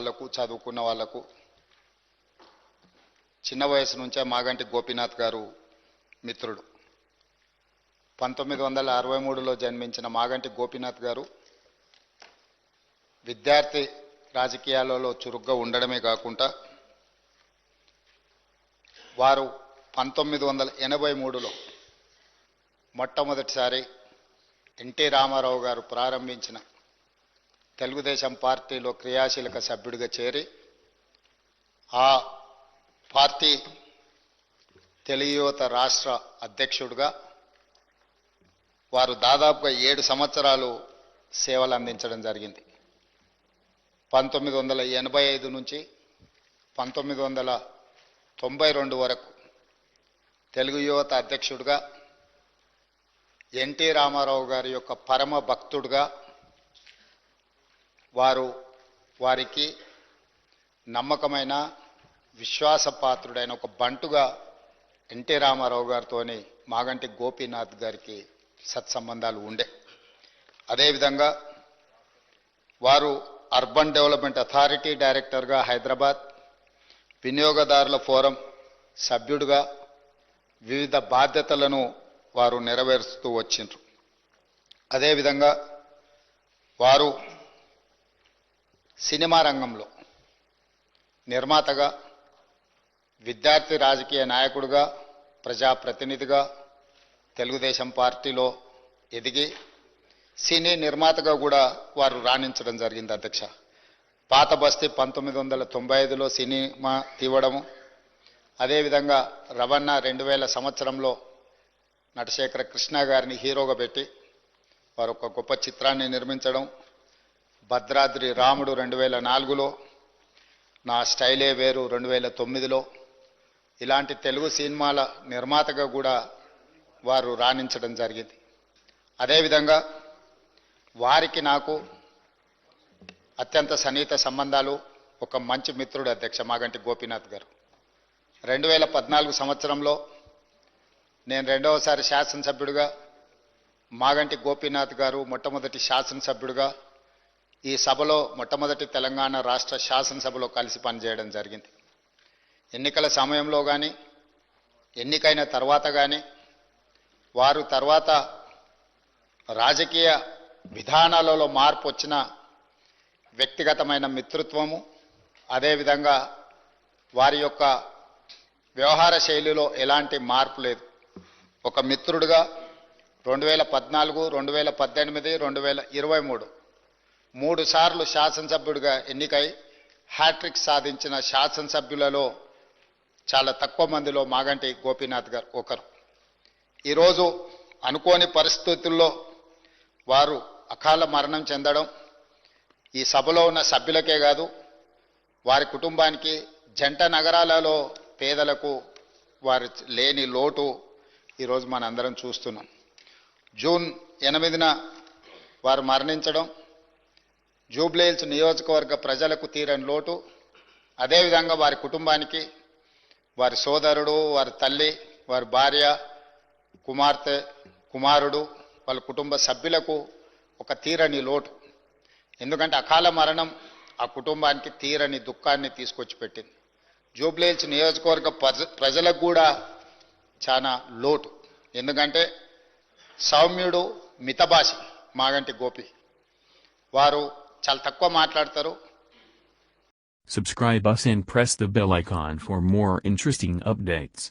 వాళ్ళకు, చదువుకున్న వాళ్ళకు, చిన్న వయసు నుంచే మాగంటి గోపీనాథ్ గారు మిత్రుడు. 1963లో జన్మించిన మాగంటి గోపీనాథ్ గారు విద్యార్థి రాజకీయాలలో చురుగ్గా ఉండడమే కాకుండా వారు 1983లో మొట్టమొదటిసారి ఎన్టీ రామారావు గారు ప్రారంభించిన తెలుగుదేశం పార్టీలో క్రియాశీలక సభ్యుడిగా చేరి ఆ పార్టీ తెలుగు యువత రాష్ట్ర అధ్యక్షుడిగా వారు దాదాపుగా 7 సంవత్సరాలు సేవలు అందించడం జరిగింది. 1985 నుంచి 1992 వరకు తెలుగు యువత అధ్యక్షుడిగా, ఎన్టీ రామారావు గారి యొక్క పరమ భక్తుడిగా, వారికి నమ్మకమైన విశ్వాసపాత్రుడైన ఒక బంటుగా ఎన్టీ రామారావు గారితోని మాగంటి గోపీనాథ్ గారికి సత్సంబంధాలు ఉండే. అదేవిధంగా వారు అర్బన్ డెవలప్మెంట్ అథారిటీ డైరెక్టర్గా హైదరాబాద్, వినియోగదారుల ఫోరం సభ్యుడిగా వివిధ బాధ్యతలను వారు నెరవేరుస్తూ వచ్చిండ్రు. అదేవిధంగా వారు సినిమా రంగంలో నిర్మాతగా, విద్యార్థి రాజకీయ నాయకుడిగా, ప్రజాప్రతినిధిగా తెలుగుదేశం పార్టీలో ఎదిగి సినీ నిర్మాతగా కూడా వారు రాణించడం జరిగింది. అధ్యక్ష, పాత బస్తీ 1995లో సినిమా తీవడము, అదేవిధంగా రవణ 2000 సంవత్సరంలో నటశేఖర కృష్ణ గారిని హీరోగా పెట్టి వారు ఒక గొప్ప చిత్రాన్ని నిర్మించడం, భద్రాద్రి రాముడు 2004లో, నా స్టైలే వేరు 2009లో ఇలాంటి తెలుగు సినిమాల నిర్మాతగా కూడా వారు రాణించడం జరిగింది. అదేవిధంగా వారికి నాకు అత్యంత సన్నిహిత సంబంధాలు, ఒక మంచి మిత్రుడు అధ్యక్ష మాగంటి గోపీనాథ్ గారు. 2014 సంవత్సరంలో నేను రెండవసారి శాసనసభ్యుడిగా, మాగంటి గోపీనాథ్ గారు మొట్టమొదటి శాసనసభ్యుడిగా ఈ సభలో మొట్టమొదటి తెలంగాణ రాష్ట్ర శాసనసభలో కలిసి పనిచేయడం జరిగింది. ఎన్నికల సమయంలో కానీ, ఎన్నికైన తర్వాత కానీ, వారు తర్వాత రాజకీయ విధానాలలో మార్పు వచ్చిన వ్యక్తిగతమైన మిత్రత్వము, అదేవిధంగా వారి యొక్క వ్యవహార శైలిలో ఎలాంటి మార్పు లేదు. ఒక మిత్రుడిగా 2014, 2018, 2023 3 సార్లు శాసనసభ్యుడిగా ఎన్నికై హ్యాట్రిక్ సాధించిన శాసనసభ్యులలో చాలా తక్కువ మందిలో మాగంటి గోపీనాథ్ గారు ఒకరు. ఈరోజు అనుకోని పరిస్థితుల్లో వారు అకాల మరణం చెందడం ఈ సభలో ఉన్న సభ్యులకే కాదు, వారి కుటుంబానికి, జంట నగరాలలో పేదలకు వారి లేని లోటు ఈరోజు మనందరం చూస్తున్నాం. జూన్ 8న వారు మరణించడం జూబ్లీహిల్స్ నియోజకవర్గ ప్రజలకు తీరని లోటు, అదేవిధంగా వారి కుటుంబానికి, వారి సోదరుడు, వారి తల్లి, వారి భార్య, కుమార్తె, కుమారుడు, వాళ్ళ కుటుంబ సభ్యులకు ఒక తీరని లోటు. ఎందుకంటే అకాల మరణం ఆ కుటుంబానికి తీరని దుఃఖాన్ని తీసుకొచ్చి పెట్టింది. జూబ్లీహిల్స్ నియోజకవర్గ ప్రజలకు కూడా చాలా లోటు. ఎందుకంటే సౌమ్యుడు, మితభాషి మాగంటి గోపి. వారు చాలా తక్కువ మాట్లాడతారు. Subscribe us and press the bell icon for more interesting updates.